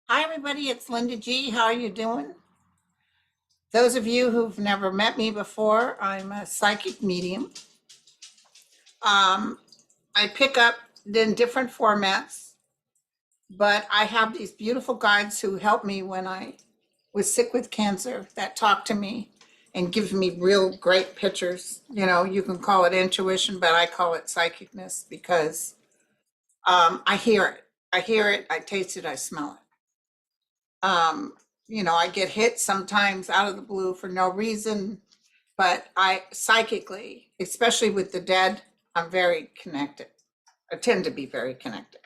Hi, everybody. It's Linda G. How are you doing? Those of you who've never met me before, I'm a psychic medium. Um, I pick up in different formats, but I have these beautiful guides who helped me when I was sick with cancer that talk to me and give me real great pictures. You know, you can call it intuition, but I call it psychicness because I hear it. I hear it, I taste it, I smell it. Um, I get hit sometimes out of the blue for no reason, but I psychically, especially with the dead, I'm very connected. I tend to be very connected.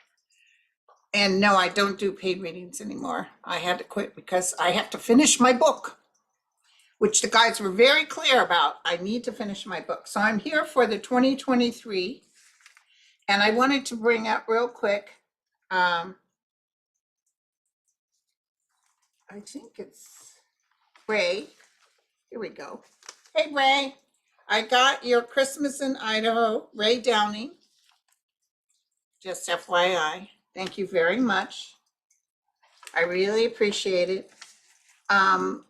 And no, I don't do paid readings anymore. I had to quit because I have to finish my book, which the guys were very clear about. I need to finish my book. So I'm here for the 2023. And I wanted to bring up real quick. I think it's Ray. Here we go. Hey, Ray. I got your Christmas in Idaho, Ray Downing. Just FYI. Thank you very much. I really appreciate it. I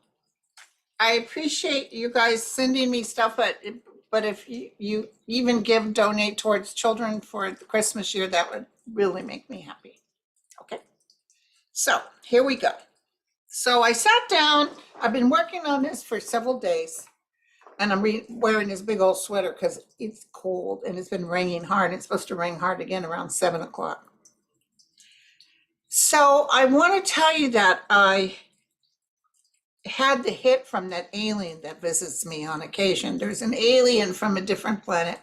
appreciate you guys sending me stuff, but if you even donate towards children for the Christmas year, that would really make me happy. Okay. So here we go. So I sat down. I've been working on this for several days. And I'm wearing this big old sweater because it's cold and it's been raining hard. It's supposed to rain hard again around 7 o'clock. So I want to tell you that I had the hit from that alien that visits me on occasion. There's an alien from a different planet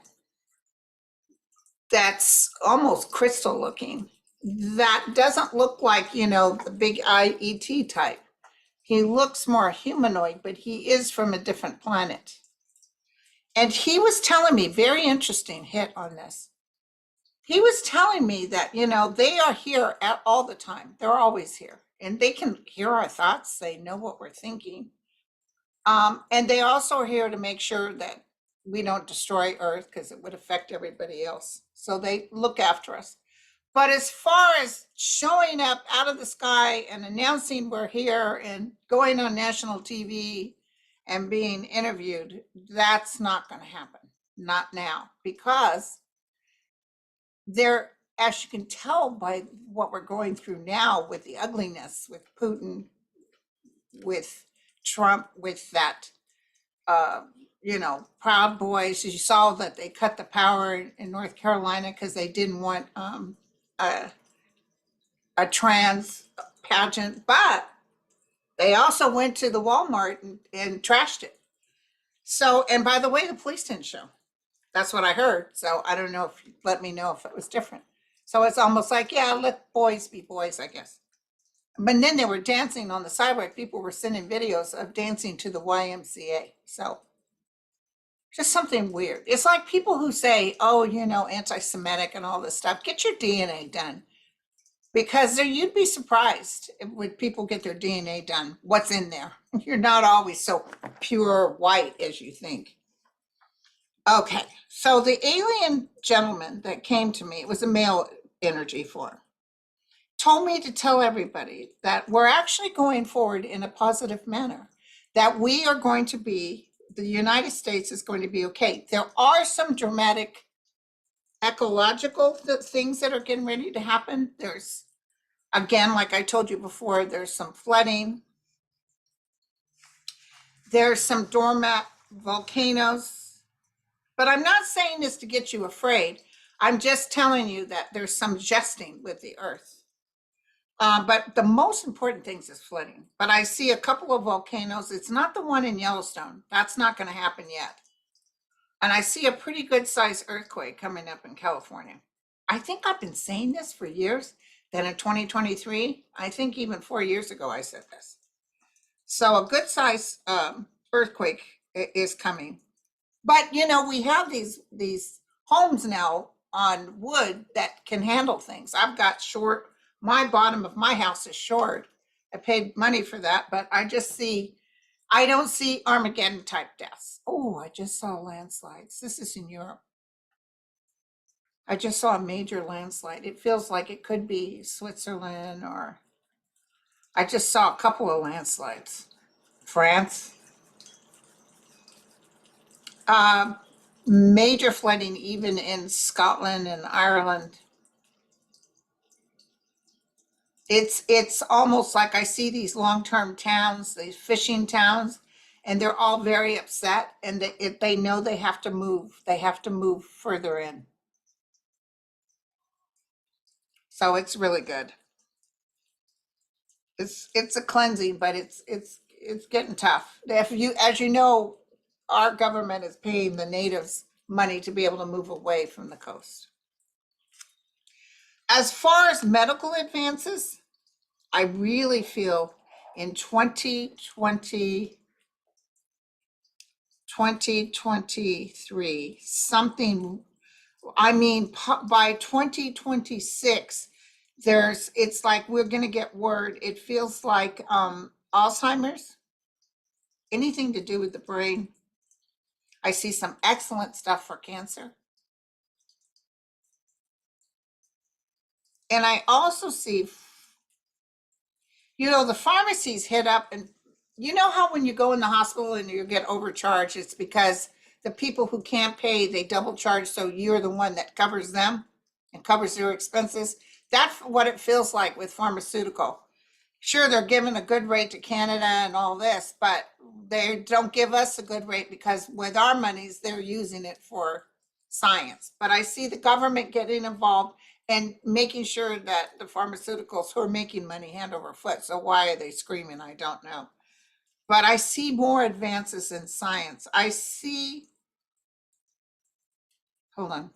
that's almost crystal looking, that doesn't look like, the big IET type. He looks more humanoid, but he is from a different planet. And he was telling me, very interesting hit on this. He was telling me that, they are here all the time. They're always here and they can hear our thoughts. They know what we're thinking. And they also are here to make sure that we don't destroy Earth because it would affect everybody else. So they look after us. But as far as showing up out of the sky and announcing we're here and going on national TV and being interviewed, that's not going to happen. Not now, because they're, as you can tell by what we're going through now with the ugliness, with Putin, with Trump, with that, Proud Boys. You saw that they cut the power in North Carolina because they didn't want a, a trans pageant, but they also went to the Walmart and trashed it. So, and by the way, the police didn't show. That's what I heard. So I don't know if you let me know if it was different. So it's almost like, yeah, let boys be boys, I guess. But then they were dancing on the sidewalk. People were sending videos of dancing to the YMCA. So just something weird. It's like people who say, oh, anti-Semitic and all this stuff. Get your DNA done. Because you'd be surprised when people get their DNA done, what's in there. You're not always so pure white as you think. Okay, so the alien gentleman that came to me, it was a male energy form, told me to tell everybody that we're actually going forward in a positive manner, that we are going to be, the United States is going to be okay. There are some dramatic ecological things that are getting ready to happen. There's, again, like I told you before, there's some flooding. There's some dormant volcanoes. But I'm not saying this to get you afraid. I'm just telling you that there's some jesting with the earth. But the most important things is flooding. But I see a couple of volcanoes. It's not the one in Yellowstone. That's not going to happen yet. And I see a pretty good sized earthquake coming up in California. I think I've been saying this for years, that in 2023, I think even 4 years ago, I said this. So a good size earthquake is coming. But we have these homes now on wood that can handle things. I've got short, my bottom of my house is short. I paid money for that, but I don't see Armageddon type deaths. Oh, I just saw landslides. This is in Europe. I just saw a major landslide. It feels like it could be Switzerland or I just saw a couple of landslides. France, uh, major flooding even in Scotland and Ireland. It's almost like I see these long-term towns, these fishing towns, and they're all very upset, and they know they have to move. They have to move further in. So it's really good. It's a cleansing, but it's getting tough. If you, as you know, our government is paying the natives money to be able to move away from the coast. As far as medical advances, I really feel in 2023, something, I mean, by 2026, it's like we're going to get word. It feels like Alzheimer's, anything to do with the brain. I see some excellent stuff for cancer. And I also see, the pharmacies hit up, and you know how when you go in the hospital and you get overcharged, it's because the people who can't pay, they double charge. So you're the one that covers them and covers their expenses. That's what it feels like with pharmaceutical. Sure, they're giving a good rate to Canada and all this, but they don't give us a good rate because with our monies, they're using it for science. But I see the government getting involved and making sure that the pharmaceuticals who are making money hand over foot. So why are they screaming? I don't know. But I see more advances in science. I see, hold on.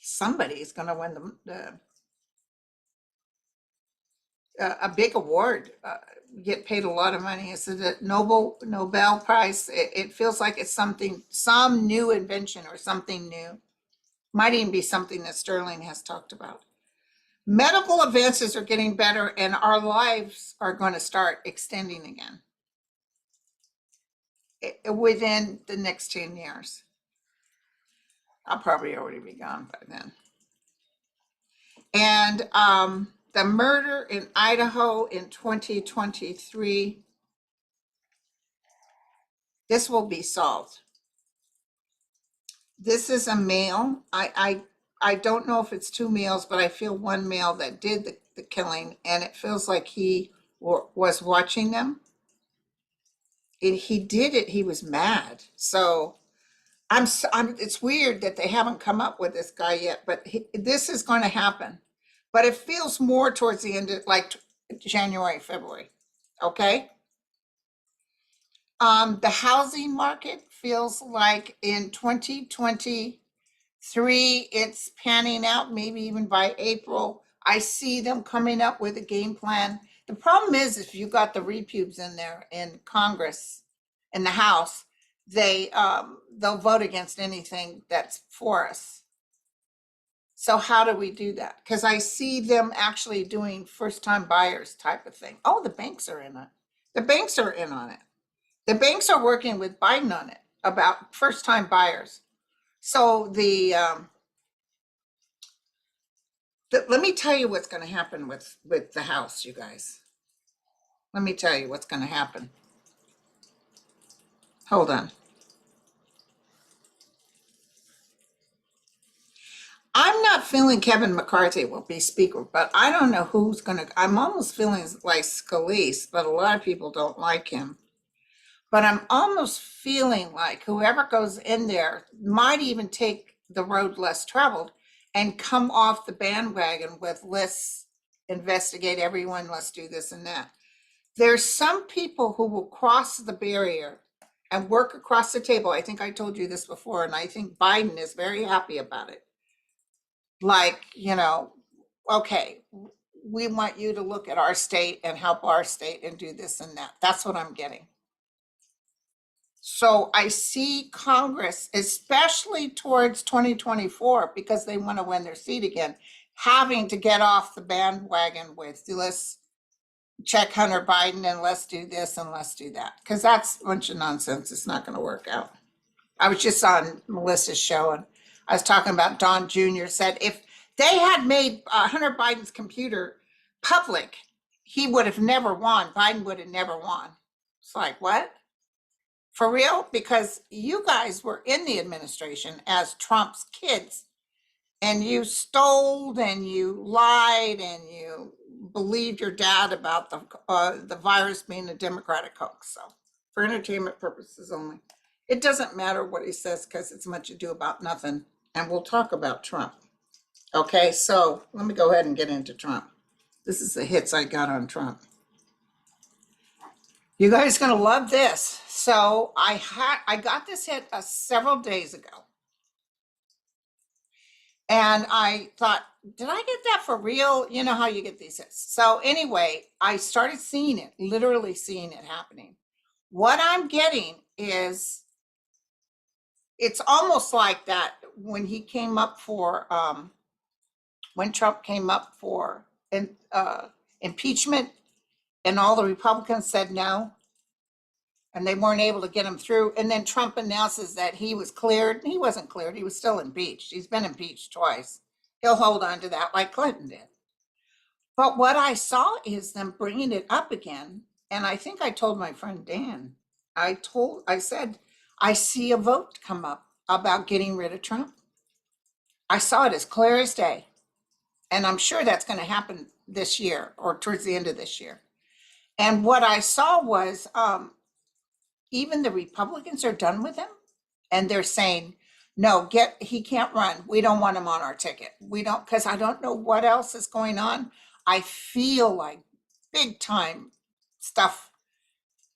Somebody is going to win a big award, get paid a lot of money. It's a Nobel Prize. It feels like it's some new invention or something new. Might even be something that Sterling has talked about. Medical advances are getting better, and our lives are going to start extending again within the next 10 years. I'll probably already be gone by then. And the murder in Idaho in 2023, this will be solved. This is a male. I don't know if it's two males, but I feel one male that did the killing, and it feels like he was watching them. He did it. He was mad. So it's weird that they haven't come up with this guy yet, but this is going to happen. But it feels more towards the end of like January, February. Okay. The housing market feels like in 2023, it's panning out, maybe even by April. I see them coming up with a game plan. The problem is if you got the repubes in there in Congress, in the House, they'll vote against anything that's for us. So how do we do that? Because I see them actually doing first-time buyers type of thing. Oh, the banks are in it. The banks are in on it. The banks are working with Biden on it about first-time buyers. So let me tell you what's going to happen with the House, you guys. Let me tell you what's going to happen. Hold on. I'm not feeling Kevin McCarthy will be speaker, but I don't know who's going to. I'm almost feeling like Scalise, but a lot of people don't like him. But I'm almost feeling like whoever goes in there might even take the road less traveled and come off the bandwagon with let's investigate everyone, let's do this and that. There's some people who will cross the barrier and work across the table. I think I told you this before, and I think Biden is very happy about it. Like, okay, we want you to look at our state and help our state and do this and that. That's what I'm getting. So I see Congress, especially towards 2024, because they want to win their seat again, having to get off the bandwagon with let's check Hunter Biden and let's do this and let's do that. Because that's a bunch of nonsense. It's not going to work out. I was just on Melissa's show and I was talking about Don Jr. said if they had made Hunter Biden's computer public, he would have never won. Biden would have never won. It's like, what? For real? Because you guys were in the administration as Trump's kids, and you stole and you lied and you believed your dad about the virus being a Democratic hoax. So, for entertainment purposes only. It doesn't matter what he says because it's much ado about nothing. And we'll talk about Trump. Okay, so let me go ahead and get into Trump. This is the hits I got on Trump. You guys gonna love this. So I got this hit several days ago, and I thought, did I get that for real? You know how you get these hits. So anyway, I started seeing it, literally seeing it happening. What I'm getting is, it's almost like that when he came up for when Trump came up for impeachment, and all the Republicans said no, and they weren't able to get him through. And then Trump announces that he was cleared. He wasn't cleared. He was still impeached. He's been impeached twice. He'll hold on to that like Clinton did. But what I saw is them bringing it up again. And I think I told my friend Dan, I said, I see a vote come up about getting rid of Trump. I saw it as clear as day. And I'm sure that's going to happen this year or towards the end of this year. And what I saw was even the Republicans are done with him, and they're saying, no, he can't run. We don't want him on our ticket. We don't, because I don't know what else is going on. I feel like big time stuff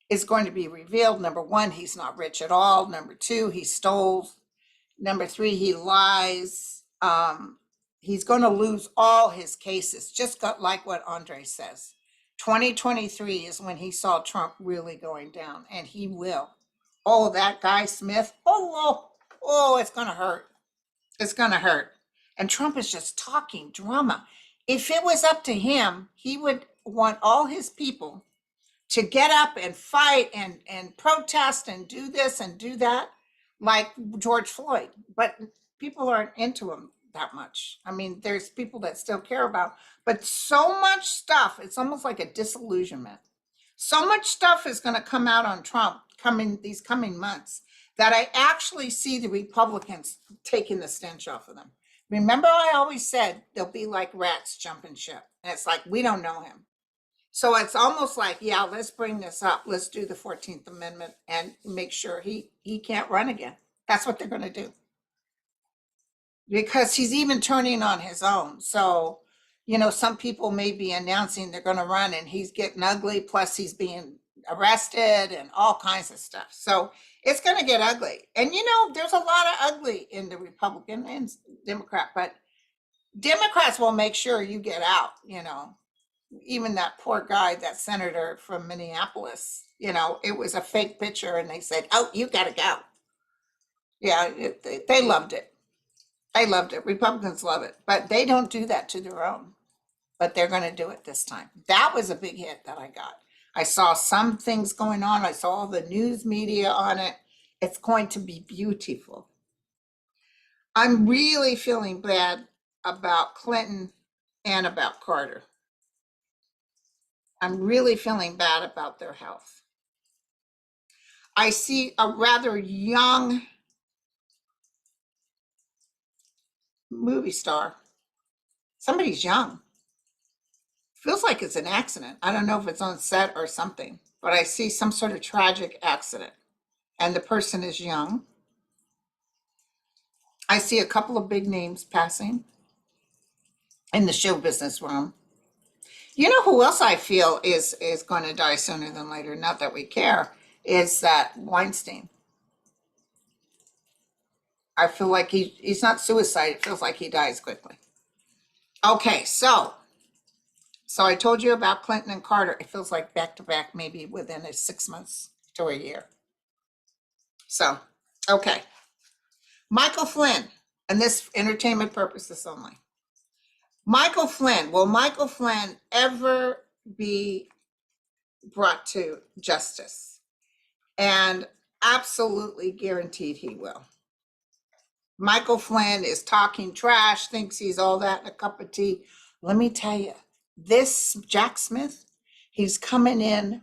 is going to be revealed. Number one, he's not rich at all. Number two, he stole. Number three, he lies. He's going to lose all his cases, just got like what Andre says. 2023 is when he saw Trump really going down, and he will. Oh, that guy Smith. Oh, it's going to hurt. It's going to hurt. And Trump is just talking drama. If it was up to him, he would want all his people to get up and fight and protest and do this and do that, like George Floyd. But people aren't into him that much. I mean, there's people that still care about, but so much stuff, it's almost like a disillusionment. So much stuff is going to come out on Trump these coming months that I actually see the Republicans taking the stench off of them. Remember, I always said they'll be like rats jumping ship. And it's like, we don't know him. So it's almost like, yeah, let's bring this up. Let's do the 14th Amendment and make sure he can't run again. That's what they're going to do. Because he's even turning on his own. So, some people may be announcing they're going to run, and he's getting ugly. Plus he's being arrested and all kinds of stuff. So it's going to get ugly. And, there's a lot of ugly in the Republican and Democrat, but Democrats will make sure you get out, even that poor guy, that senator from Minneapolis, it was a fake picture, and they said, oh, you got to go. Yeah, they loved it. I loved it. Republicans love it, but they don't do that to their own. But they're going to do it this time. That was a big hit that I got. I saw some things going on. I saw the news media on it. It's going to be beautiful. I'm really feeling bad about Clinton and about Carter. I'm really feeling bad about their health. I see a rather young movie star. Somebody's young. Feels like it's an accident. I don't know if it's on set or something, but I see some sort of tragic accident, and the person is young. I see a couple of big names passing in the show business realm. You know who else I feel is going to die sooner than later? Not that we care. Is that Weinstein? I feel like he's not suicide. It feels like he dies quickly. Okay, so I told you about Clinton and Carter. It feels like back to back, maybe within 6 months to a year. So, okay. Michael Flynn, and this entertainment purposes only. Michael Flynn, will Michael Flynn ever be brought to justice? And absolutely guaranteed he will. Michael Flynn is talking trash, thinks he's all that in a cup of tea. Let me tell you, this Jack Smith, he's coming in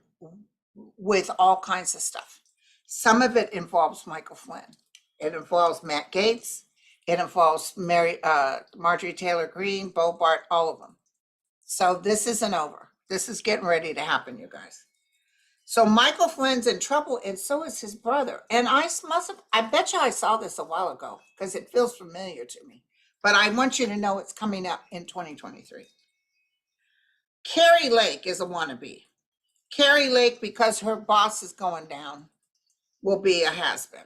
with all kinds of stuff. Some of it involves Michael Flynn. It involves Matt Gaetz. It involves Marjorie Taylor Greene, Bo Bart, all of them. So this isn't over. This is getting ready to happen, you guys. So Michael Flynn's in trouble, and so is his brother. And I bet you I saw this a while ago because it feels familiar to me. But I want you to know it's coming up in 2023. Carrie Lake is a wannabe. Carrie Lake, because her boss is going down, will be a has-been.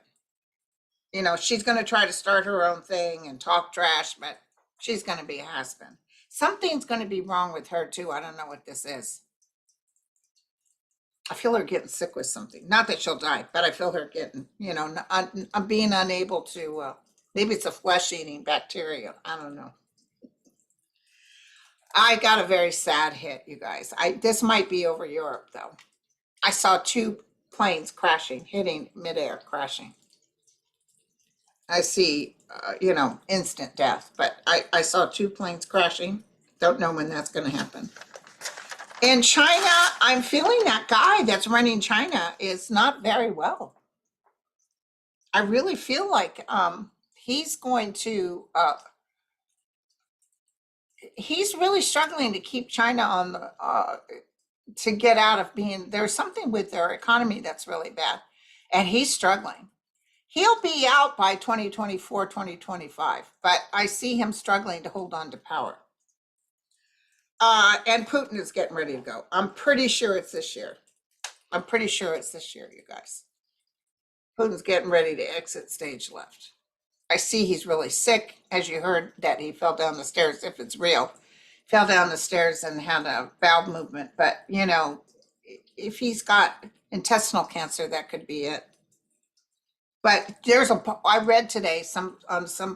You know, she's going to try to start her own thing and talk trash, but she's going to be a has-been. Something's going to be wrong with her too. I don't know what this is. I feel her getting sick with something. Not that she'll die, but I feel her getting, you know, I'm being unable to, maybe it's a flesh-eating bacteria. I don't know. I got a very sad hit, you guys. This might be over Europe though. I saw two planes crashing, hitting midair, crashing. I see, you know, instant death, but I saw two planes crashing. Don't know when that's going to happen. In China, I'm feeling that guy that's running China is not very well. I really feel like he's going to, he's really struggling to keep China on the, to get out of being, there's something with their economy that's really bad, and he's struggling. He'll be out by 2024, 2025, but I see him struggling to hold on to power. And Putin is getting ready to go. I'm pretty sure it's this year. I'm pretty sure it's this year, you guys. Putin's getting ready to exit stage left. I see he's really sick, as you heard that he fell down the stairs, if it's real. Fell down the stairs and had a bowel movement. But, you know, if he's got intestinal cancer, that could be it. But I read today some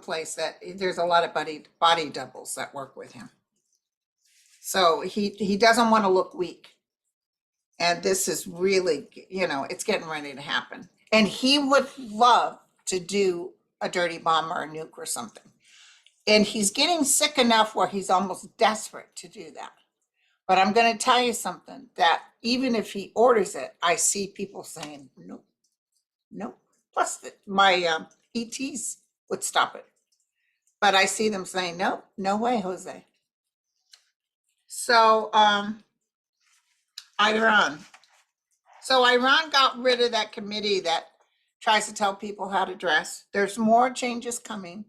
place that there's a lot of body doubles that work with him. So he doesn't want to look weak. And this is really, you know, it's getting ready to happen. And he would love to do a dirty bomb or a nuke or something. And he's getting sick enough where he's almost desperate to do that. But I'm going to tell you something, that even if he orders it, I see people saying, no, no. Plus my ETs would stop it. But I see them saying, no, no way, Jose. So Iran. So Iran got rid of that committee that tries to tell people how to dress. There's more changes coming.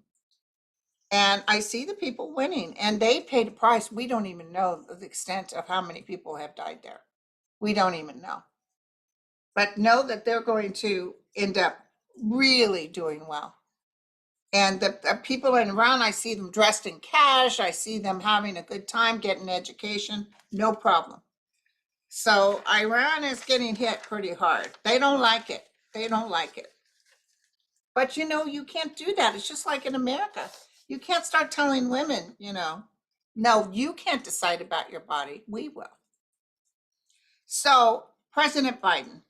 And I see the people winning, and they paid a price. We don't even know the extent of how many people have died there. We don't even know. But know that they're going to end up really doing well. And the people in Iran, I see them dressed in cash. I see them having a good time, getting education, no problem. So Iran is getting hit pretty hard. They don't like it. They don't like it. But you know, you can't do that. It's just like in America. You can't start telling women, you know, no, you can't decide about your body. We will. So President Biden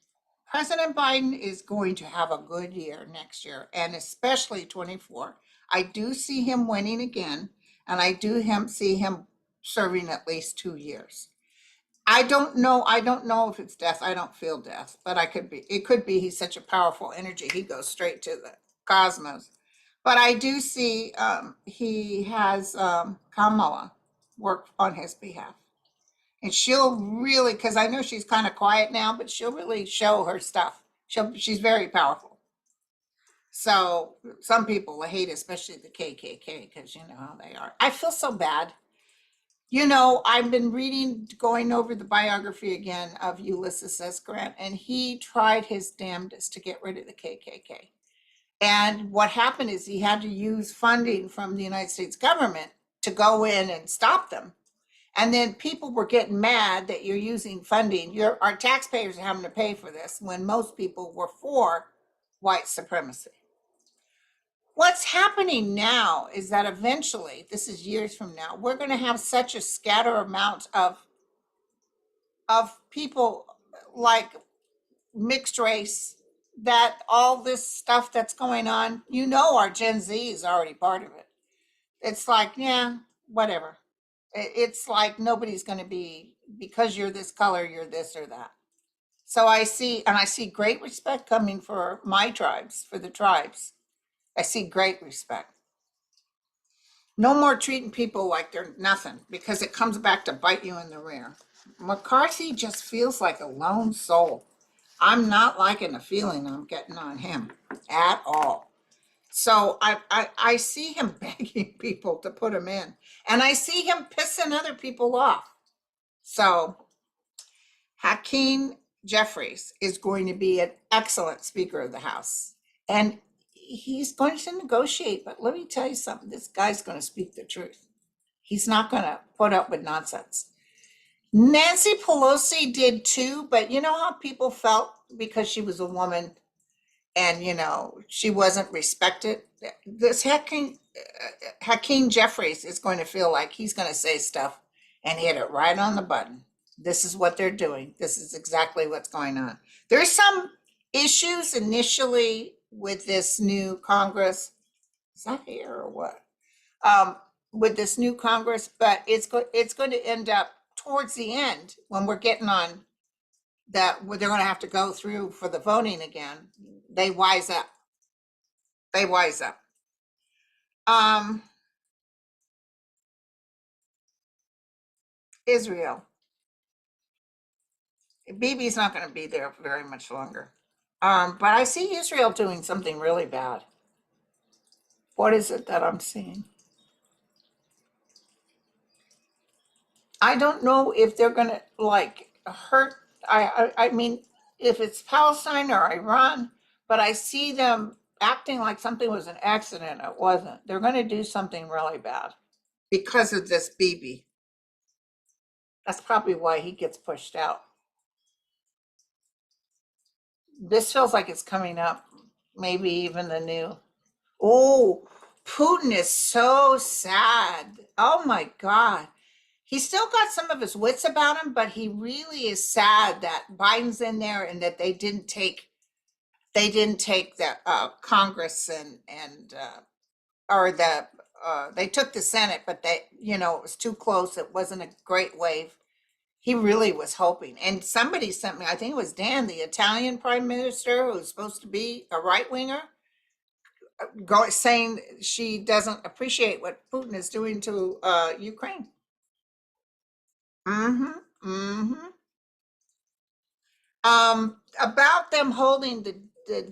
is going to have a good year next year, and especially 24. I do see him winning again, and I do see him serving at least 2 years. I don't know if it's death. I don't feel death, but it could be he's such a powerful energy. He goes straight to the cosmos. But I do see he has Kamala work on his behalf. And she'll really, because I know she's kind of quiet now, but she'll really show her stuff. She's very powerful. So some people hate, especially the KKK, because you know how they are. I feel so bad. You know, I've been going over the biography again of Ulysses S. Grant, and he tried his damnedest to get rid of the KKK. And what happened is he had to use funding from the United States government to go in and stop them. And then people were getting mad that you're using funding. Our taxpayers are having to pay for this, when most people were for white supremacy. What's happening now is that eventually, this is years from now, we're going to have such a scatter amount of people like mixed race, that all this stuff that's going on, you know, our Gen Z is already part of it. It's like, yeah, whatever. It's like nobody's going to be, because you're this color, you're this or that. So I see great respect coming for my tribes, for the tribes. I see great respect. No more treating people like they're nothing, because it comes back to bite you in the rear. McCarthy just feels like a lone soul. I'm not liking the feeling I'm getting on him at all. So I see him begging people to put him in, and I see him pissing other people off. So Hakeem Jeffries is going to be an excellent Speaker of the House. And he's going to negotiate, but let me tell you something, this guy's going to speak the truth. He's not going to put up with nonsense. Nancy Pelosi did too, but you know how people felt because she was a woman and, you know, she wasn't respected? This Hakeem Jeffries is going to feel like he's going to say stuff and hit it right on the button. This is what they're doing. This is exactly what's going on. There's some issues initially with this new Congress. Is that here or what? Um, with this new Congress, but it's going to end up towards the end when we're getting on that they're going to have to go through for the voting again. They wise up. They wise up. Um, Israel. Bibi's not going to be there very much longer. But I see Israel doing something really bad. What is it that I'm seeing? I don't know if they're going to like hurt. I mean, if it's Palestine or Iran, but I see them acting like something was an accident. It wasn't. They're going to do something really bad because of this Bibi. That's probably why he gets pushed out. This feels like it's coming up. Maybe even the new. Oh, Putin is so sad. Oh my God. He's still got some of his wits about him, but he really is sad that Biden's in there and that they didn't take the Congress and or they took the Senate, but it was too close. It wasn't a great wave. He really was hoping. And somebody sent me, I think it was Dan, the Italian prime minister, who's supposed to be a right winger, saying she doesn't appreciate what Putin is doing to Ukraine. Mm-hmm. Mm-hmm. About them holding the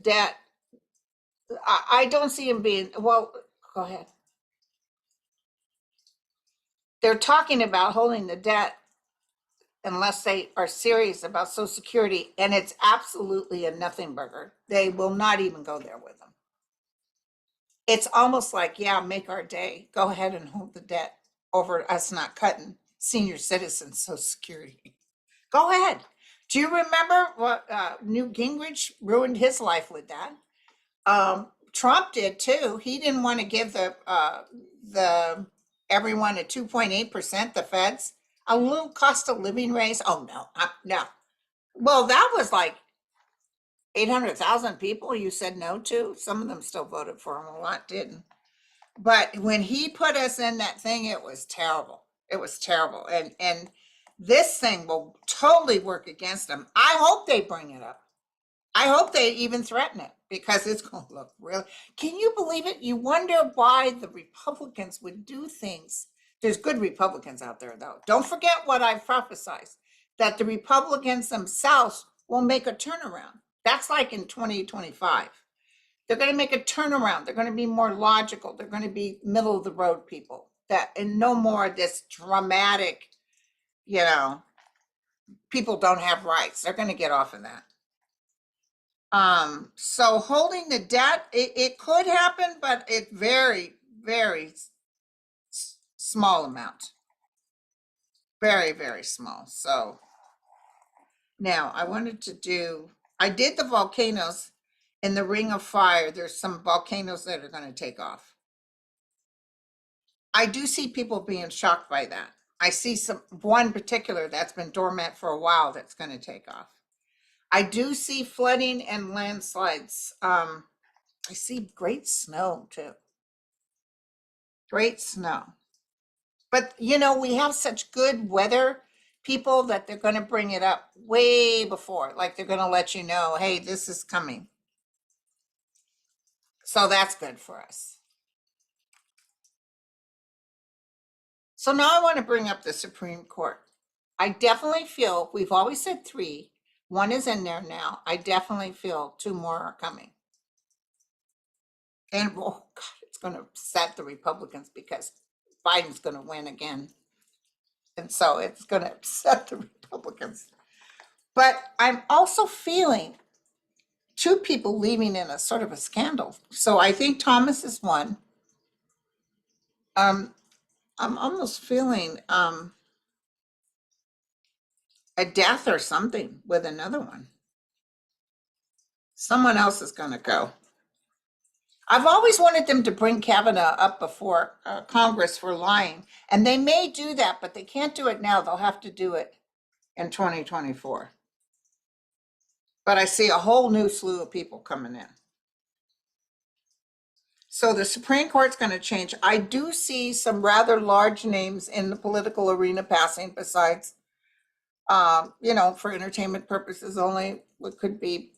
debt, I don't see him being, well, go ahead. They're talking about holding the debt unless they are serious about Social Security, and it's absolutely a nothing burger. They will not even go there with them. It's almost like, yeah, make our day. Go ahead and hold the debt over us not cutting senior citizens Social Security. Go ahead. Do you remember what Newt Gingrich ruined his life with that? Trump did too. He didn't want to give the everyone at 2.8%, the feds, a little cost of living raise. Oh no, no. Well, that was like 800,000 people you said no to. Some of them still voted for him, a lot didn't. But when he put us in that thing, it was terrible. It was terrible. And this thing will totally work against them. I hope they bring it up. I hope they even threaten it because it's going to look really. Can you believe it? You wonder why the Republicans would do things. There's good Republicans out there, though. Don't forget what I've prophesied, that the Republicans themselves will make a turnaround. That's like in 2025. They're going to make a turnaround. They're going to be more logical. They're going to be middle of the road people. And no more of this dramatic, you know, people don't have rights. They're going to get off of that. So holding the debt, it could happen, but it very small amount. Very, very small. So now I did the volcanoes in the Ring of Fire. There's some volcanoes that are going to take off. I do see people being shocked by that. I see one particular that's been dormant for a while that's going to take off. I do see flooding and landslides. I see great snow too. Great snow. But you know, we have such good weather people that they're going to bring it up way before. Like they're going to let you know, hey, this is coming. So that's good for us. So now I want to bring up the Supreme Court. I definitely feel, we've always said 3. 1 is in there now. I definitely feel 2 more are coming. And oh God, it's going to upset the Republicans because Biden's going to win again. And so it's going to upset the Republicans. But I'm also feeling 2 people leaving in a sort of a scandal. So I think Thomas is one. I'm almost feeling a death or something with another one. Someone else is going to go. I've always wanted them to bring Kavanaugh up before Congress for lying, and they may do that, but they can't do it now. They'll have to do it in 2024. But I see a whole new slew of people coming in. So the Supreme Court's going to change. I do see some rather large names in the political arena passing besides, you know, for entertainment purposes only. It could be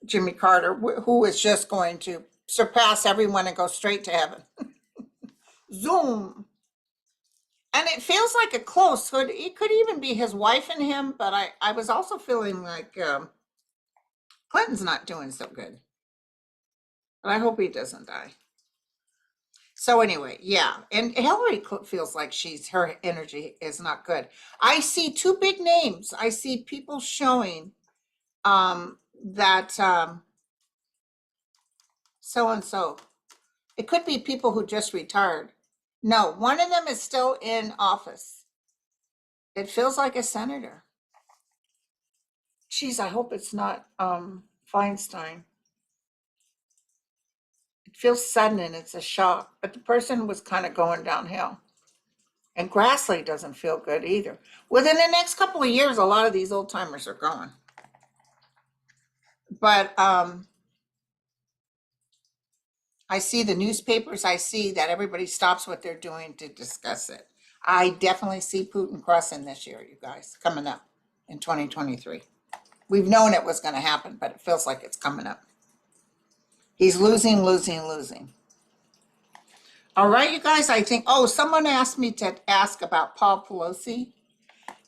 Jimmy Carter, who is just going to surpass everyone and go straight to heaven. Zoom. And it feels like a close. So it could even be his wife and him. But I was also feeling like Clinton's not doing so good. But I hope he doesn't die. So anyway, yeah. And Hillary feels like her energy is not good. I see 2 big names. I see people showing that so-and-so. It could be people who just retired. No, one of them is still in office. It feels like a senator. Geez, I hope it's not Feinstein. It feels sudden and it's a shock, but the person was kind of going downhill. And Grassley doesn't feel good either. Within the next couple of years, a lot of these old timers are gone. But I see the newspapers. I see that everybody stops what they're doing to discuss it. I definitely see Putin crossing this year, you guys, coming up in 2023. We've known it was going to happen, but it feels like it's coming up. He's losing. All right, you guys, I think, someone asked me to ask about Paul Pelosi.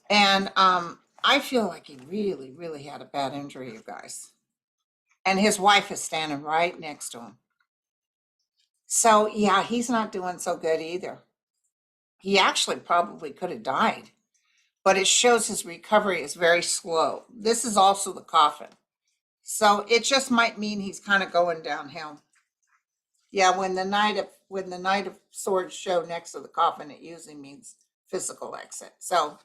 And I feel like he really, really had a bad injury, you guys. And his wife is standing right next to him. So, yeah, he's not doing so good either. He actually probably could have died, but it shows his recovery is very slow. This is also the coffin. So it just might mean he's kind of going downhill. Yeah, when the Knight of Swords show next to the coffin, it usually means physical exit. So,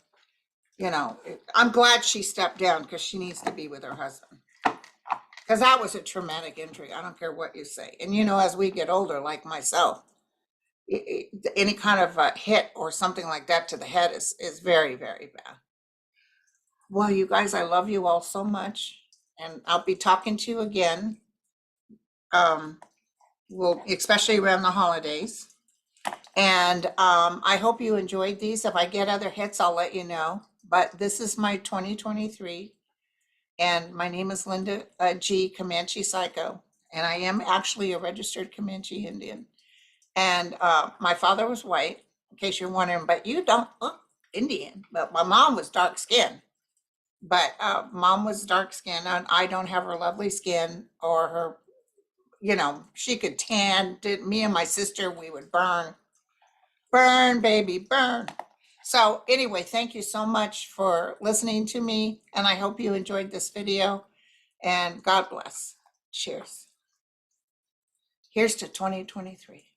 you know, I'm glad she stepped down because she needs to be with her husband. Because that was a traumatic injury. I don't care what you say. And, you know, as we get older, like myself, any kind of a hit or something like that to the head is very, very bad. Well, you guys, I love you all so much. And I'll be talking to you again. Well, especially around the holidays. And I hope you enjoyed these. If I get other hits, I'll let you know. But this is my 2023. And my name is Linda G. Comanche Psycho. And I am actually a registered Comanche Indian. And my father was white, in case you're wondering, but you don't look Indian. But my mom was dark skinned. But mom was dark skinned, and I don't have her lovely skin or her, you know, she could tan. Me and my sister, we would burn, baby, burn. So anyway, thank you so much for listening to me. And I hope you enjoyed this video. And God bless. Cheers. Here's to 2023.